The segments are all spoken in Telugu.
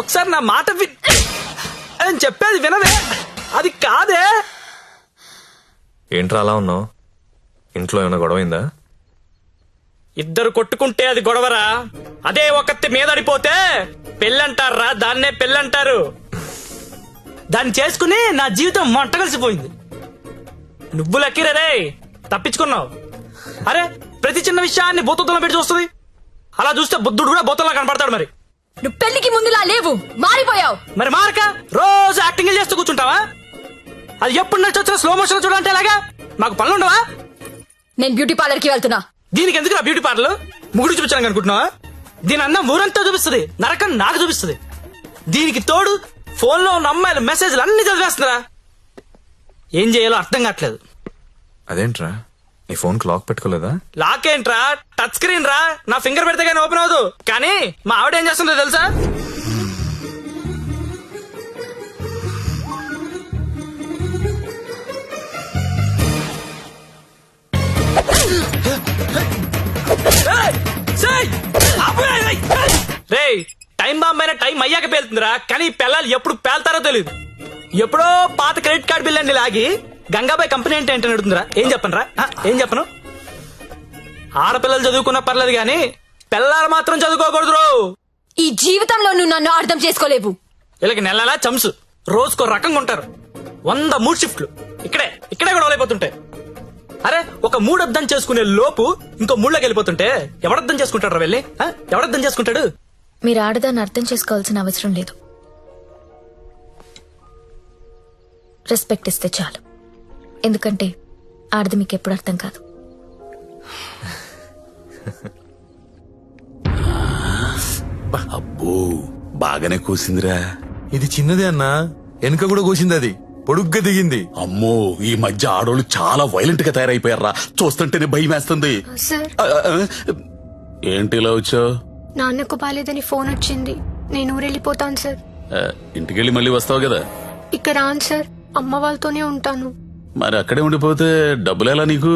ఒకసారి నా మాట అని చెప్పేది వినవే. అది కాదే. ఏంట్రా అలా ఉన్నావు? ఇంట్లో ఏమైనా గొడవైందా? ఇద్దరు కొట్టుకుంటే అది గొడవరా, అదే ఒకత్తి మీదడిపోతే పెళ్ళంటారా, దాన్నే పెళ్ళంటారు. దాన్ని చేసుకుని నా జీవితం మంట కలిసిపోయింది. నువ్వు లక్కీరే, తప్పించుకున్నావు. అరే ప్రతి చిన్న విషయాన్ని బోతల్లో పెట్టి చూస్తుంది. అలా చూస్తే బుద్ధుడు కూడా బోతల్లో కనపడతాడు. మరి నువ్వు పెళ్లికి ముందులా లేవు, మారిపోయావు. మరి మారక రోజు యాక్టింగ్ చేస్తూ కూర్చుంటావా? అది ఎప్పుడు నడిచి వచ్చిన స్లో మోషన్ చూడాలంటే ఎలాగా? మాకు పనులు ఉండవా? నేను బ్యూటీ పార్లర్ కి వెళ్తున్నా. దీనికి ఎందుకు నా బ్యూటీ పార్లర్? ముగుడు చూపించాను అనుకుంటున్నావా? దీని అన్నం ఊరంతా చూపిస్తుంది, నరకం నాకు చూపిస్తుంది. దీనికి తోడు ఫోన్ లో ఉన్న అమ్మాయిల మెసేజ్లు అన్ని చదివేస్తుందా. ఏం చేయాలో అర్థం కావట్లేదు. అదేంట్రా, నీ ఫోన్ కి లాక్ పెట్టుకోలేదా? లాక్ ఏంట్రా, టచ్ స్క్రీన్ రా. నా ఫింగర్ పెడితే కానీ ఓపెన్ అవ్వదు. కానీ మా ఆవిడ ఏం చేస్తుందో తెలుసా? రే టైం బాంబ్ అయినా టైం అయ్యాక పేలుతుందిరా, కానీ పిల్లలు ఎప్పుడు పేల్తారో తెలియదు. ఎప్పుడో పాత క్రెడిట్ కార్డు బిల్ అన్ని లాగి గంగాబాయ్ కంపెనీ అంటే ఏంటని అడుగుతుందిరా. ఏం చెప్పను? ఏం చెప్పను? ఆడపిల్లలు చదువుకున్నా పర్లేదు గాని పిల్లలు మాత్రం చదువుకోకూడదు. ఈ జీవితంలో నువ్వు నన్ను అర్థం చేసుకోలేవు. వీళ్ళకి నెలలా చంసు, రోజుకో రకంగా ఉంటారు. 100 మూడు షిఫ్ట్లు ఇక్కడే గొడవలైపోతుంటాయి. అరే ఒక మూడు అర్థం చేసుకునే లోపు ఇంకో మూడులోకి వెళ్ళిపోతుంటే ఎవడర్థం చేసుకుంటాడు? వెళ్ళి ఎవడర్థం చేసుకుంటాడు? మీరు ఆడదాన్ని అర్థం చేసుకోవాల్సిన అవసరం లేదు. రెస్పెక్ట్ ఇస్తే చాలు. ఎందుకంటే ఆడది మీకు ఎప్పుడు అర్థం కాదు. అబ్బో బాగానే కూసిందిరా. ఇది చిన్నదే అన్నా, వెనుక కూడా కూసింది. అది పొడుగ్గా దిగింది. అమ్మో ఈ మధ్య ఆడోళ్ళు చాలా వైలెంట్ గా తయారైపోయారా, చూస్తుంటేనే భయం వేస్తుంది. సార్ ఏంటి ఇలా వచ్చావు? నాన్నకు బాలేదని ఫోన్ వచ్చింది. నేను ఊరెళ్ళిపోతాను సార్. ఇంటికెళ్ళి మళ్ళీ వస్తావు కదా? ఇక్కడ రాను సార్, అమ్మ వాళ్ళతోనే ఉంటాను. మరి అక్కడే ఉండిపోతే డబ్బులు ఎలా నీకు?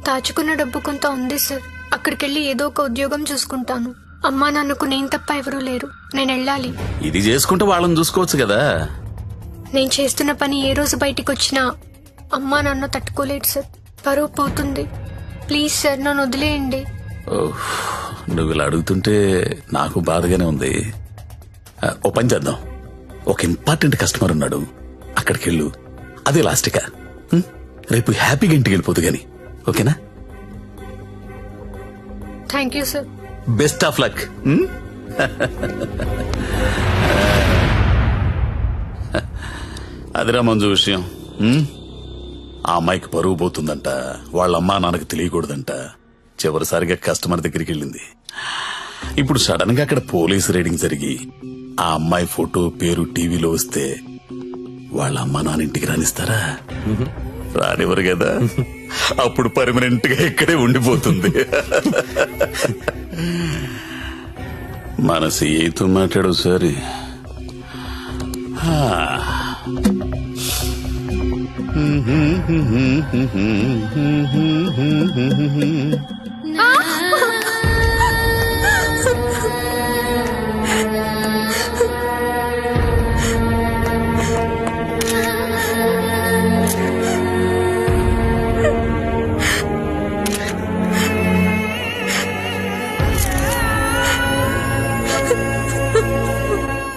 దాచుకున్న డబ్బు కొంత ఉంది సార్, అక్కడికెళ్ళి ఏదో ఒక ఉద్యోగం చూసుకుంటాను. అమ్మా నాన్నకు నేను తప్ప ఎవరూ లేరు, నేను వెళ్ళాలి. ఇది చేసుకుంటే వాళ్ళని చూసుకోవచ్చు కదా. నేను చేస్తున్న పని ఏ రోజు బయటికి వచ్చినా అమ్మా నాన్న తట్టుకోలేడు సార్, పరువు పోతుంది. ప్లీజ్ సార్ నన్ను వదిలేయండి. నువ్వు ఇలా అడుగుతుంటే నాకు బాధగానే ఉంది. ఓ పని చేద్దాం, ఒక ఇంపార్టెంట్ కస్టమర్ ఉన్నాడు, అక్కడికెళ్ళు. అదే లాస్ట్గా రేపు హ్యాపీగా ఇంటికి వెళ్ళిపోదు గాని, ఓకేనా? Thank you sir. Best of luck. అదిరా మంజు విషయం. ఆ అమ్మాయికి పరువు పోతుందంట, వాళ్ళ అమ్మా నాన్నకు తెలియకూడదంట. చివరిసారిగా కస్టమర్ దగ్గరికి వెళ్ళింది. ఇప్పుడు సడన్ గా అక్కడ పోలీస్ రైడింగ్ జరిగి ఆ అమ్మాయి ఫోటో పేరు టీవీలో వస్తే వాళ్ళ అమ్మా నాన్న ఇంటికి రానిస్తారా? రానివ్వరు కదా. అప్పుడు పర్మనెంట్ గా ఇక్కడే ఉండిపోతుంది. మన సీతో మాట్లాడు సరే.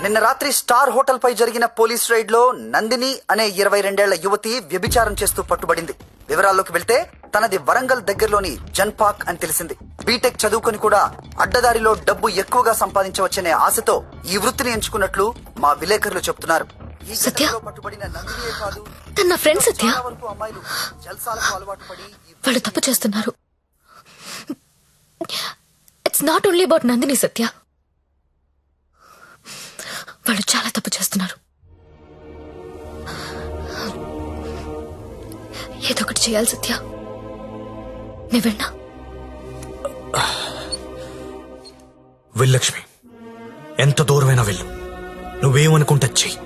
నిన్న రాత్రి స్టార్ హోటల్ పై జరిగిన పోలీస్ రైడ్ లో నందిని అనే 22 ఏళ్ల యువతి వ్యభిచారం చేస్తూ పట్టుబడింది. వివరాల్లోకి వెళ్తే తనది వరంగల్ దగ్గరలోని జన్పాక్ అని తెలిసింది. బీటెక్ చదువుకొని కూడా అడ్డదారిలో డబ్బు ఎక్కువగా సంపాదించవచ్చనే ఆశతో ఈ వృత్తిని ఎంచుకున్నట్లు మా విలేకరులు చెప్తున్నారు. ఈ ఘటనలో పట్టుబడిన నందినియే కాదు, నా ఫ్రెండ్ సత్య. చాలా వరకు అమ్మాయిలు జల్సాలకు అలవాటు పడి వాళ్ళు తప్పు చేస్తున్నారు. It's not only about Nandini Satya. వాళ్ళు చాలా తప్పు చేస్తున్నారు. ఏదో ఒకటి చేయాలి సత్య. నీ వెళ్ళా వెళ్ళలక్ష్మి, ఎంత దూరమైనా వెళ్ళు. నువ్వేమనుకుంటా చెయ్యి,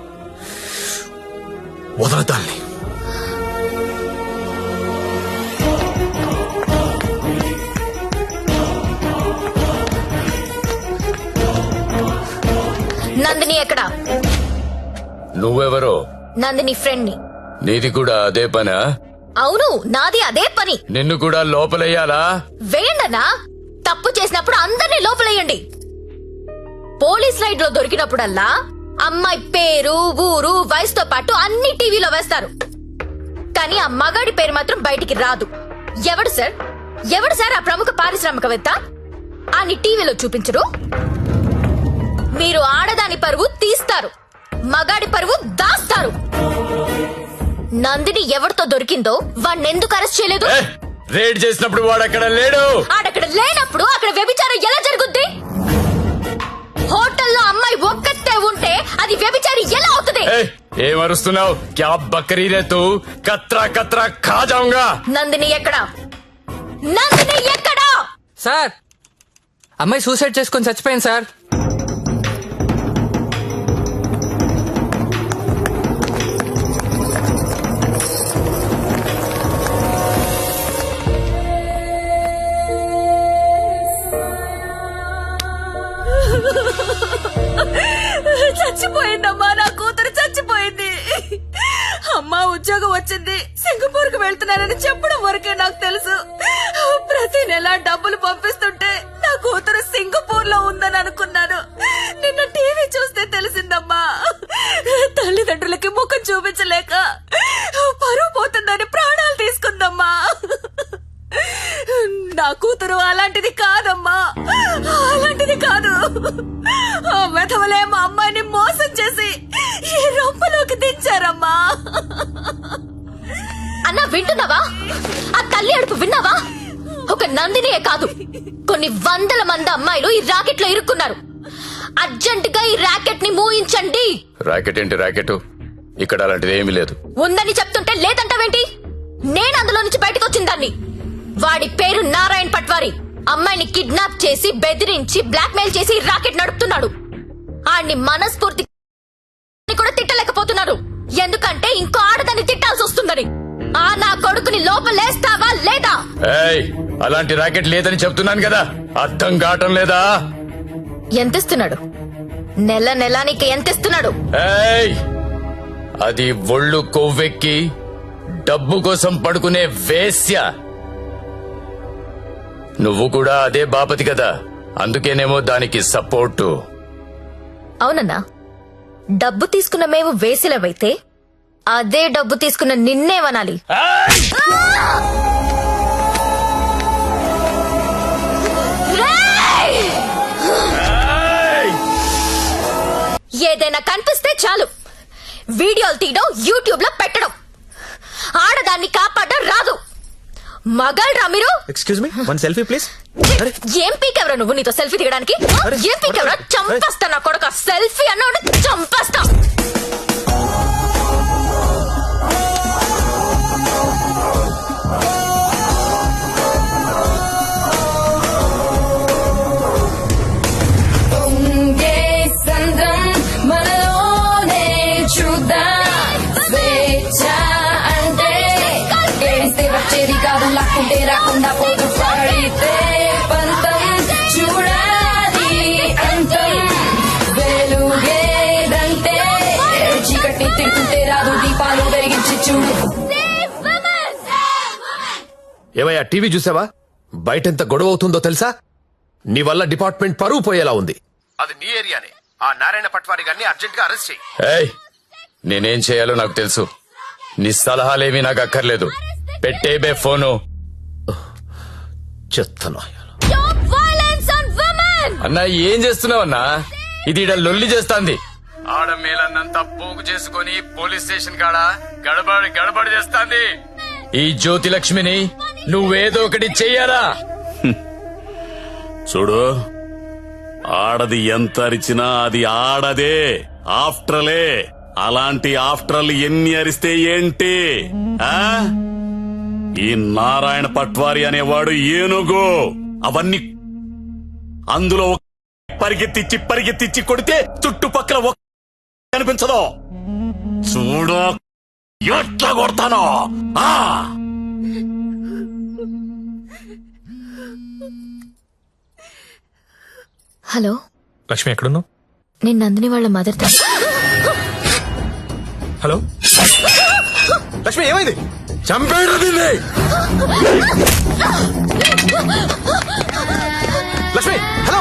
వదలదాన్ని. నందిని ఎక్కడా? నువ్వెవరో? నందిని ఫ్రెండ్ ని. నీది కూడా అదే పనా? అవును, నాది అదే పని. నిన్ను కూడా లోపలెయ్యాలా? వేయండన్నా. తప్పు చేసినప్పుడు అందరినీ లోపలేయండి. పోలీస్ రైడ్ లో దొరికినప్పుడల్లా అమ్మాయి పేరు, ఊరు, వయసుతో పాటు అన్ని టీవీలో వేస్తారు. కానీ ఆ మగాడి పేరు మాత్రం బయటికి రాదు. ఎవడు సార్? ఎవడు సార్ ఆ ప్రముఖ పారిశ్రామికవేత్త? అని టీవీలో చూపించరు. మీరు ఆడదాని పరువు తీస్తారు, మగాడి పరువు దాస్తారు. నందిని ఎవరితో దొరికిందో వాణ్ణి ఎందుకు అరెస్ట్ చేయలేదు? రేడ్ చేసినప్పుడు వాడు అక్కడ లేడు. ఆడక్కడ లేనప్పుడు అక్కడ వ్యభిచారం ఎలా జరుగుద్ది? హోటల్లో అమ్మాయి ఒక్కతే ఉంటే అది వ్యభిచారి ఎలా అవుతుంది? ఏమరుస్తున్నావు? క్యా బకరీ రే తూ? కత్రా కత్రా ఖా జాऊंगा. నందిని ఎక్కడా? నందిని ఎక్కడా? సార్, అమ్మాయి సూసైడ్ చేసుకొని చచ్చిపోయింది సార్. చచ్చిపోయిందమ్మా, నా కూతురు చచ్చిపోయింది. అమ్మా ఉద్యోగం వచ్చింది, సింగపూర్ కు వెళ్తున్నానని చెప్పడం వరకే నాకు తెలుసు. ప్రతి నెల డబ్బులు పంపిస్తుంటే నా కూతురు సింగపూర్ లో ఉందని అనుకున్నాను. నిన్న టీవీ చూస్తే తెలిసిందమ్మా. తల్లిదండ్రులకి ముఖం చూపించలేక పరువు పోతుందని ప్రాణాలు తీసుకుందమ్మా. నా కూతురు అలాంటిది కాదమ్మా, అలాంటిది కాదు. ఆ వెధవలే మా అమ్మాయిని మోసం చేసి ఈ రొంపలోకి దించారమ్మా. అన్నా వింటున్నావా? ఆ తల్లి అడుపు విన్నావా? ఒక నందినియే కాదు, కొన్ని వందల మంది అమ్మాయిలు ఈ రాకెట్ లో ఇరుక్కున్నారు. అర్జెంట్ గా ఈ రాకెట్ ని మూయించండి. రాకెట్ ఏంటి రాకెట్? ఇక్కడ అలాంటిది ఏమీ లేదు. ఉందని చెప్తుంటే లేదంటావేంటి? నేను అందులో నుంచి బయటకు వచ్చిన దాన్ని. వాడి పేరు నారాయణ్ పట్వారి. అమ్మాయిని కిడ్నాప్ చేసి బెదిరించి బ్లాక్మెయిల్ చేసి రాకెట్ నడుపుతున్నాడు. ఆడిని మనస్ఫూర్తి కూడా తిట్టలేకపోతున్నారు, ఎందుకంటే ఇంకో ఆడదాన్ని తిట్టాల్సి వస్తుందని. ఆ నా కొడుకుని లోపలేస్తావా లేదా? అలాంటి రాకెట్ లేదని చెప్తున్నాను కదా, అర్థం కావటం లేదా? ఎంతిస్తున్నాడు? నెల నెలా నీకు ఎంతిస్తున్నాడు? అది ఒళ్ళు కొవ్వెక్కి డబ్బు కోసం పడుకునే వేశ్య. నువ్వు కూడా అదే బాపతి కదా, అందుకేనేమో దానికి సపోర్టు. అవునన్నా, డబ్బు తీసుకున్న మేము వేసిలవైతే అదే డబ్బు తీసుకున్న నిన్నేమనాలి? ఏదైనా కనిపిస్తే చాలు వీడియోలు తీయడం, యూట్యూబ్ లో పెట్టడం. ఆడదాన్ని కాపాడడం రాదు. మగాళ్ళరా మీరు? Excuse me, one selfie please. ఏం పీకెవరా నువ్వు? నీతో సెల్ఫీ దిగడానికి ఏం పీకెవరా? చంపేస్తా నా కొడుకు. సెల్ఫీ అన్నాడు, చంపేస్తా. లాక్కుంటే రాకుండా పోతు పడితే పంతం చూడాలి అంతం వెలుగేదంటే చీకటి తింటుంటే రాదు దీపాలు వెలిగించి చూడు. ఏమయ్యా టీవీ చూసావా? బయటెంత గొడవ అవుతుందో తెలుసా? నీ వల్ల డిపార్ట్మెంట్ పరువు పోయేలా ఉంది. అది నీ ఏరియానే. ఆ నారాయణ పట్వారి గారిని అర్జెంట్ గా అరెస్ట్ చేయి. నేనేం చేయాలో నాకు తెలుసు. నీ సలహాలేమీ నాకు అక్కర్లేదు. పెట్టేబే ఫోను. అన్నా ఏం చేస్తున్నావన్నా? ఇది ఈడ లొల్లి చేస్తాంది. ఆడ మేలన్నంతా పోగు చేసుకుని పోలీస్ స్టేషన్ కాడ గడబడి చేస్తాంది. ఈ జ్యోతి లక్ష్మిని నువ్వేదో ఒకటి చెయ్యాలా? చూడు, ఆడది ఎంత అరిచినా అది ఆడదే, ఆఫ్టరలే. అలాంటి ఆఫ్టర్లు ఎన్ని అరిస్తే ఏంటి? ఈ నారాయణ పట్వారి అనేవాడు ఏనుగు. అవన్నీ అందులో పరిగెత్తిచ్చి కొడితే చుట్టుపక్కల కనిపించదు. చూడు ఎట్లా కొడతానో. హలో లక్ష్మి, ఎక్కడున్నావు? నేను నందిని వాళ్ళ మదర్. హలో లక్ష్మి, ఏమైంది? చంపేడు దీన్ని. లక్ష్మి, హలో.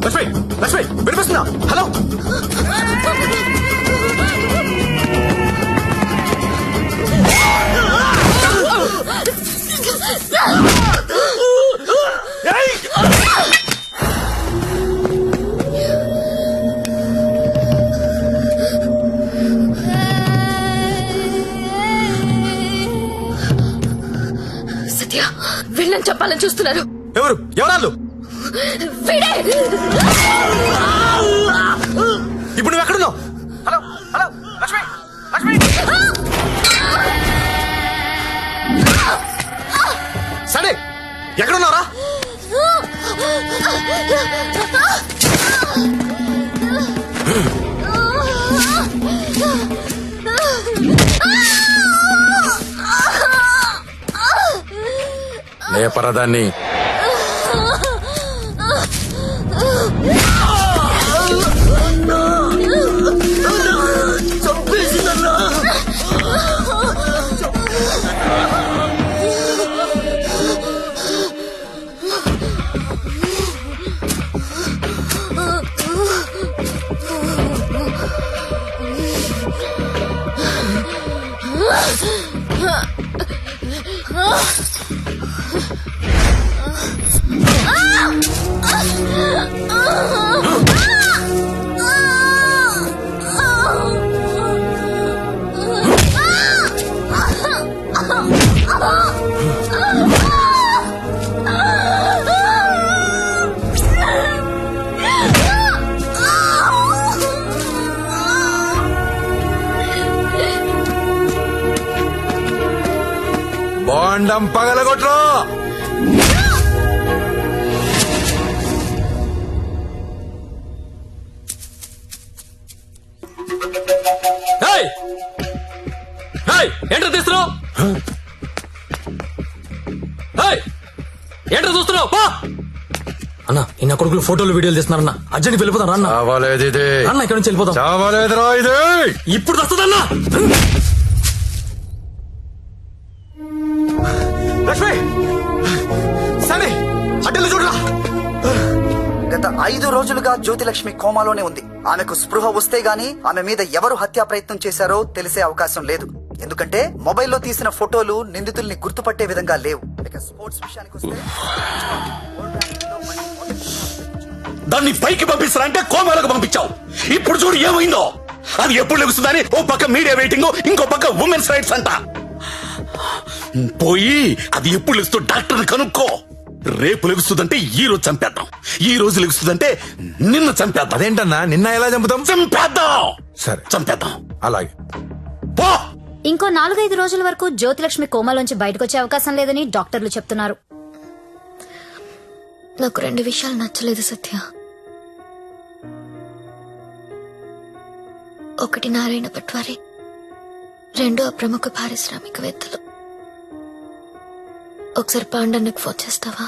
లక్ష్మి, లక్ష్మి వినిపిస్తుందా? హలో. సత్య, వీళ్ళని చెప్పాలని చూస్తున్నారు. ఎవరాళ్ళు? వీడే. ఇప్పుడు నువ్వు ఎక్కడున్నావు? Hello hello Lakshmi, Lakshmi. సరే, ఎక్కడున్నారా? లేపరదాన్ని. బాండం పగలగొట్రా. ఏంటో తీస్తున్నావు? ఏంటో చూస్తున్నావు? అన్న, ఇన్న కొడుకులు ఫోటోలు వీడియోలు తీస్తున్నారన్న. అర్జెంట్ వెళ్ళిపోతాను అన్న. చావాలేదు ఇది. అన్న, ఇక్కడ నుంచి వెళ్ళిపోతాం. చావాలేదురా ఇది. ఇప్పుడు వస్తుందన్నా. లక్ష్మి, సరే అడ్డలు చూడరా. గత 5 రోజులుగా జ్యోతిలక్ష్మి కోమాలోనే ఉంది. ఆమెకు స్పృహ వస్తే గానీ ఆమె మీద ఎవరు హత్యా ప్రయత్నం చేశారో తెలిసే అవకాశం లేదు. ఎందుకంటే మొబైల్లో తీసిన ఫోటోలు నిందితుల్ని గుర్తుపట్టే విధంగా లేవు. ఇక స్పోర్ట్స్ విషయానికి వస్తే దాన్ని పైకి పంపిస్తారంటే కోమాలకు పంపించావు. ఇప్పుడు చూడు ఏమైందో. అది ఎప్పుడు లెగుస్తుందని ఓ పక్క మీడియా వెయిటింగ్, ఇంకో పక్క ఉమెన్స్ రైట్స్ అంట. పోయి అది ఎప్పుడు లెగుస్తూ డాక్టర్ని కనుక్కో. రేపు లెగుస్తుందంటే ఈ రోజు చంపేద్దాం, ఈ రోజు లెగుస్తుందంటే నిన్న చంపేద్దాం. అదేంటన్నా, నిన్న ఎలా చంపుతాం? చంపేద్దాం. సరే, చంపేద్దాం. అలాగే. పో. ఇంకో 4-5 రోజుల వరకు జ్యోతిలక్ష్మి కోమాలోంచి బయటకొచ్చే అవకాశం లేదని డాక్టర్లు చెప్తున్నారు. నాకు 2 విషయాలు నచ్చలేదు సత్య. ఒకటి నారాయణ పట్వారి, 2 ఆ ప్రముఖ పారిశ్రామికవేత్తలు. ఒకసారి పాండన్నకు ఫోన్ చేస్తావా?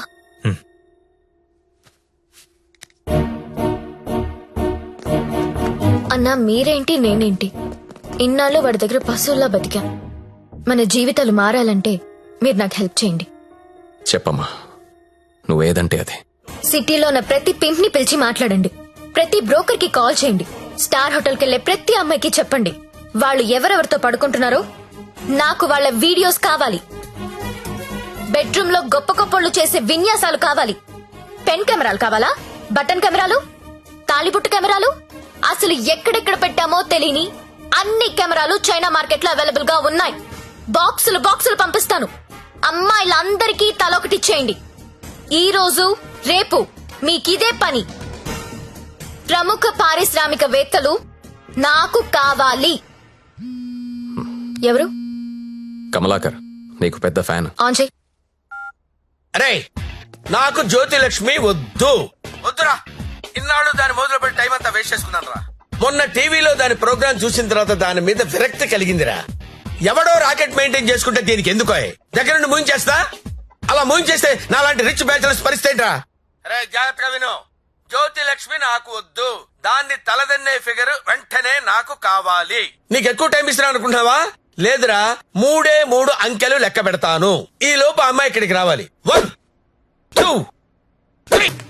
అన్నా, మీరేంటి నేనేంటి, ఇన్నాళ్ళు వాడి దగ్గర పశువుల్లా బతికాం. మన జీవితాలు మారాలంటే మీరు నాకు హెల్ప్ చేయండి. చెప్పమ్మా, నువ్వేదంటే అదే. సిటీలో ఉన్న ప్రతి పింప్ ని పిలిచి మాట్లాడండి. ప్రతి బ్రోకర్ కి కాల్ చేయండి. స్టార్ హోటల్ కెళ్లే ప్రతి అమ్మాయికి చెప్పండి వాళ్ళు ఎవరెవరితో పడుకుంటున్నారో నాకు వాళ్ళ వీడియోస్ కావాలి. బెడ్రూమ్ లో గొప్ప గొప్పళ్ళు చేసే విన్యాసాలు కావాలి. పెన్ కెమెరాలు కావాలా? బటన్ కెమెరాలు, తాళిబుట్టు కెమెరాలు, అసలు ఎక్కడెక్కడ పెట్టామో తెలియని అన్ని కెమెరాలు చైనా మార్కెట్ లో అవైలబుల్ గా ఉన్నాయి. బాక్సులు బాక్సులు పంపిస్తాను. అమ్మాయిలందరికీ తలొకటిచ్చేయండి. ఈ రోజు రేపు మీకిదే పని. ప్రముఖ పారిశ్రామికవేత్తలు నాకు కావాలి. ఎవరు? కమలాకర్ నీకు పెద్ద ఫ్యాన్. ఆన్ చేయి. అరే నాకు జ్యోతిలక్ష్మి వద్దు. వద్దురా, ఇన్నాళ్ళు దాని మొదలు పెట్టి టైం అంతా వేస్ట్ చేసుకున్నాను రా. మొన్న టీవీలో దాని ప్రోగ్రామ్ చూసిన తర్వాత దాని మీద విరక్తి కలిగిందిరా. ఎవడో రాకెట్ మెయింటైన్ చేసుకుంటే దీనికి ఎందుకో దగ్గర నుండి మూయించేస్తా. అలా మూయించేస్తే నాలాంటి రిచ్ బ్యాచులర్స్ పరిస్థితి రా. అరే జాగ్రత్తగా విను, జ్యోతిలక్ష్మి నాకు వద్దు. దాన్ని తలదన్నే ఫిగర్ వెంటనే నాకు కావాలి. నీకు ఎక్కువ టైం ఇస్తున్నా అనుకుంటున్నావా? లేదురా, 3 అంకెలు లెక్క పెడతాను. ఈ లోపు అమ్మాయి ఇక్కడికి రావాలి. 1 2 3